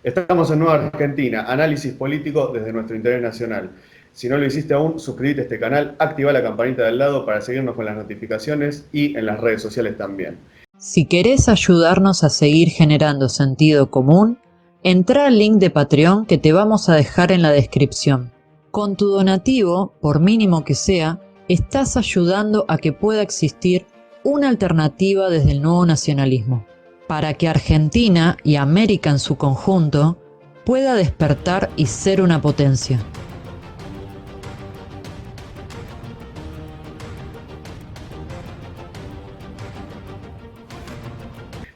Estamos en Nueva Argentina, análisis político desde nuestro interés nacional. Si no lo hiciste aún, suscríbete a este canal, activa la campanita del lado para seguirnos con las notificaciones y en las redes sociales también. Si querés ayudarnos a seguir generando sentido común, entra al link de Patreon que te vamos a dejar en la descripción. Con tu donativo, por mínimo que sea, estás ayudando a que pueda existir una alternativa desde el nuevo nacionalismo, para que Argentina y América en su conjunto pueda despertar y ser una potencia.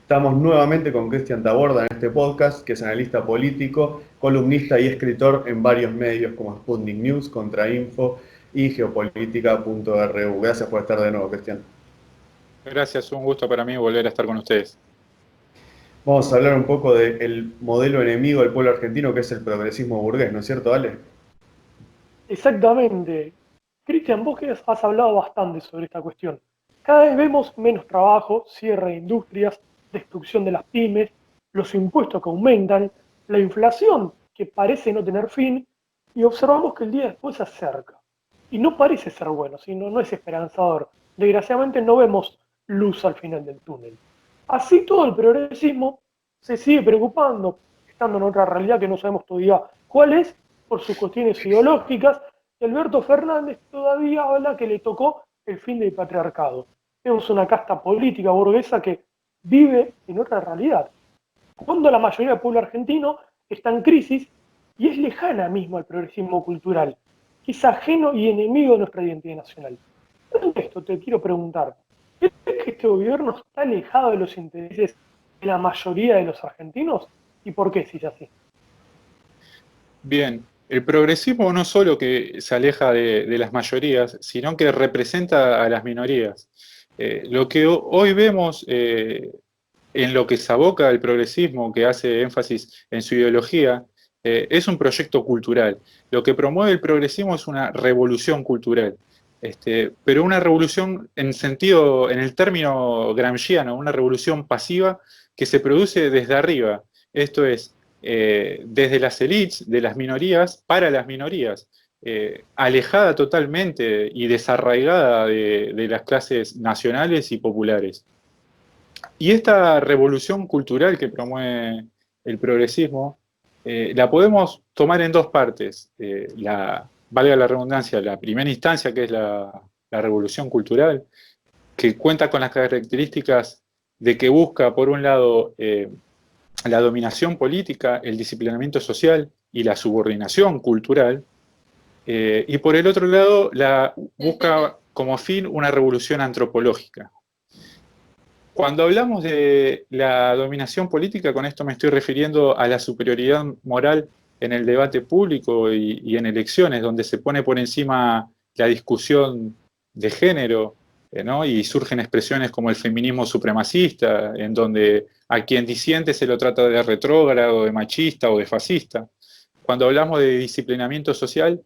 Estamos nuevamente con Cristian Taborda en este podcast, que es analista político, columnista y escritor en varios medios como Sputnik News, Contrainfo y Geopolítica.ru. Gracias por estar de nuevo, Cristian. Gracias, un gusto para mí volver a estar con ustedes. Vamos a hablar un poco del modelo enemigo del pueblo argentino, que es el progresismo burgués, ¿no es cierto, Ale? Exactamente. Cristian, vos que has hablado bastante sobre esta cuestión. Cada vez vemos menos trabajo, cierre de industrias, destrucción de las pymes, los impuestos que aumentan, la inflación que parece no tener fin, y observamos que el día después se acerca. Y no parece ser bueno, sino no es esperanzador. Desgraciadamente no vemos luz al final del túnel. Así todo el progresismo se sigue preocupando, estando en otra realidad que no sabemos todavía cuál es, por sus cuestiones ideológicas, y Alberto Fernández todavía habla que le tocó el fin del patriarcado. Vemos una casta política burguesa que vive en otra realidad, cuando la mayoría del pueblo argentino está en crisis y es lejana mismo al progresismo cultural, que es ajeno y enemigo de nuestra identidad nacional. Ante esto te quiero preguntar, ¿crees que este gobierno está alejado de los intereses de la mayoría de los argentinos? ¿Y por qué si es así? Bien, el progresismo no solo que se aleja de las mayorías, sino que representa a las minorías. Lo que hoy vemos en lo que se aboca el progresismo, que hace énfasis en su ideología, es un proyecto cultural. Lo que promueve el progresismo es una revolución cultural. Pero una revolución en el término gramsciano, una revolución pasiva que se produce desde arriba. Esto es, desde las élites, de las minorías, para las minorías, alejada totalmente y desarraigada de las clases nacionales y populares. Y esta revolución cultural que promueve el progresismo, la podemos tomar en dos partes. Valga la redundancia, la primera instancia, que es la revolución cultural, que cuenta con las características de que busca, por un lado, la dominación política, el disciplinamiento social y la subordinación cultural, y por el otro lado, busca como fin una revolución antropológica. Cuando hablamos de la dominación política, con esto me estoy refiriendo a la superioridad moral en el debate público y en elecciones, donde se pone por encima la discusión de género, ¿no? Y surgen expresiones como el feminismo supremacista, en donde a quien disiente se lo trata de retrógrado, de machista o de fascista. Cuando hablamos de disciplinamiento social,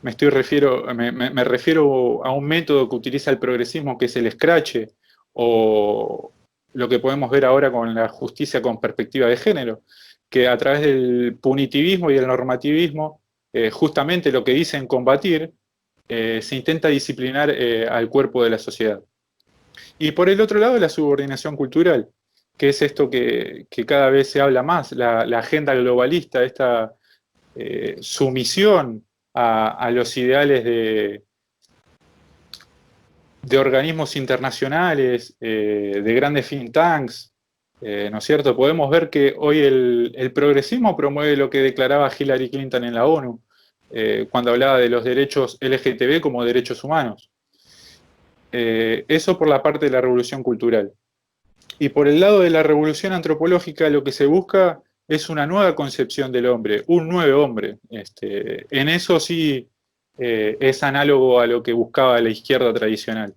me refiero a un método que utiliza el progresismo, que es el escrache, o lo que podemos ver ahora con la justicia con perspectiva de género, que a través del punitivismo y del normativismo, justamente lo que dicen combatir, se intenta disciplinar al cuerpo de la sociedad. Y por el otro lado, la subordinación cultural, que es esto que cada vez se habla más, la agenda globalista, esta sumisión a los ideales de organismos internacionales, de grandes think tanks, ¿no es cierto? Podemos ver que hoy el progresismo promueve lo que declaraba Hillary Clinton en la ONU, cuando hablaba de los derechos LGTB como derechos humanos. Eso por la parte de la revolución cultural. Y por el lado de la revolución antropológica, lo que se busca es una nueva concepción del hombre, un nuevo hombre. En eso sí es análogo a lo que buscaba la izquierda tradicional,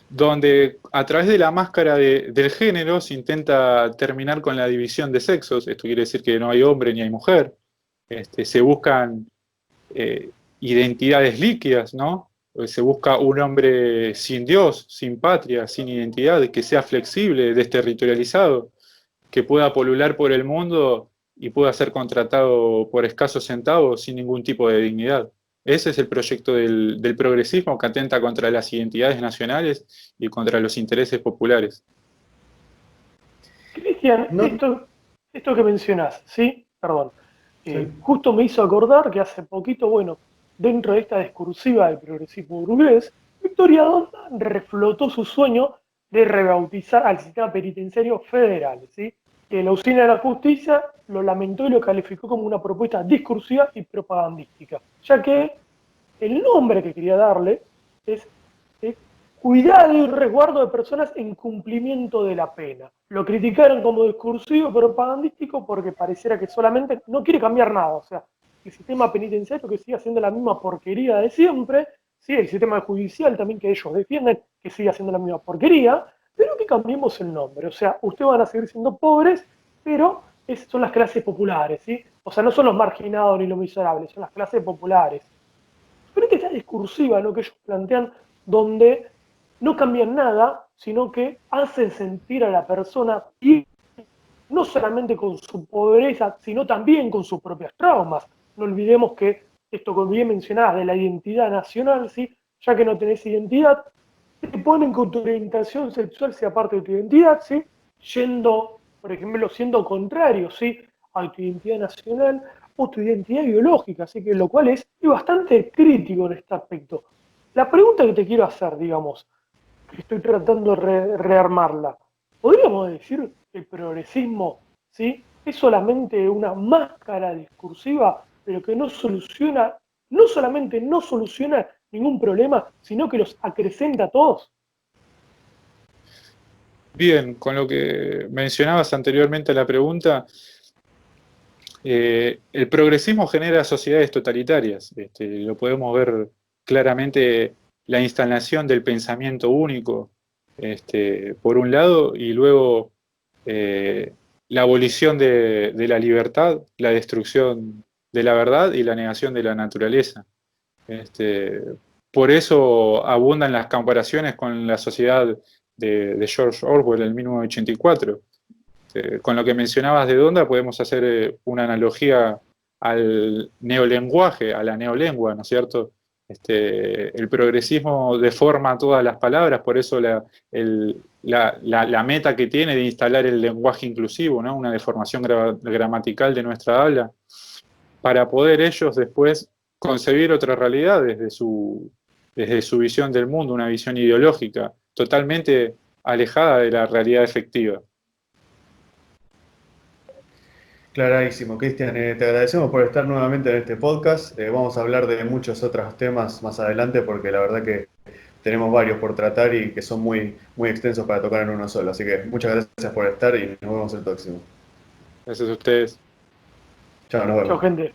donde a través de la máscara del género se intenta terminar con la división de sexos. Esto quiere decir que no hay hombre ni hay mujer. Se buscan eh, identidades líquidas, ¿no? Se busca un hombre sin Dios, sin patria, sin identidad, que sea flexible, desterritorializado, que pueda polular por el mundo y pueda ser contratado por escasos centavos sin ningún tipo de dignidad. Ese es el proyecto del progresismo que atenta contra las identidades nacionales y contra los intereses populares. Cristian, No, esto que mencionás, ¿sí? Perdón. sí. Justo me hizo acordar que hace poquito, bueno, dentro de esta discursiva del progresismo burgués, Victoria Donda reflotó su sueño de rebautizar al sistema penitenciario federal, ¿sí? Que la usina de la justicia lo lamentó y lo calificó como una propuesta discursiva y propagandística, ya que el nombre que quería darle es cuidado y resguardo de personas en cumplimiento de la pena. Lo criticaron como discursivo, propagandístico, porque pareciera que solamente no quiere cambiar nada. O sea, el sistema penitenciario que sigue haciendo la misma porquería de siempre, ¿sí? El sistema judicial también que ellos defienden, que sigue haciendo la misma porquería, pero que cambiemos el nombre. O sea, ustedes van a seguir siendo pobres, pero son las clases populares, ¿sí? O sea, no son los marginados ni los miserables, son las clases populares. Pero que esta discursiva, ¿no? Que ellos plantean, donde no cambian nada, sino que hacen sentir a la persona, y no solamente con su pobreza, sino también con sus propios traumas. No olvidemos que esto que bien mencionabas de la identidad nacional, ¿sí? Ya que no tenés identidad, te ponen con tu orientación sexual sea parte de tu identidad, ¿sí? Yendo, por ejemplo, siendo contrario, ¿sí? A tu identidad nacional o tu identidad biológica, así que lo cual es bastante crítico en este aspecto. La pregunta que te quiero hacer, digamos, que estoy tratando de rearmarla, ¿podríamos decir que el progresismo, ¿sí? Es solamente una máscara discursiva, pero que no soluciona, no solamente no soluciona ningún problema, sino que los acrecenta a todos? Bien, con lo que mencionabas anteriormente a la pregunta, el progresismo genera sociedades totalitarias. Lo podemos ver claramente la instalación del pensamiento único, por un lado, y luego la abolición de la libertad, la destrucción de la verdad y la negación de la naturaleza. Este, por eso abundan las comparaciones con la sociedad de George Orwell en 1984. Con lo que mencionabas de Donda podemos hacer una analogía al neolenguaje, a la neolengua, ¿no es cierto? El progresismo deforma todas las palabras, por eso la meta que tiene de instalar el lenguaje inclusivo, ¿no? Una deformación gramatical de nuestra habla, para poder ellos después concebir otra realidad desde su visión del mundo, una visión ideológica, totalmente alejada de la realidad efectiva. Clarísimo, Cristian. Te agradecemos por estar nuevamente en este podcast. Vamos a hablar de muchos otros temas más adelante porque la verdad que tenemos varios por tratar y que son muy, muy extensos para tocar en uno solo. Así que muchas gracias por estar y nos vemos el próximo. Gracias a ustedes. Chao, nos Chao, vemos. gente.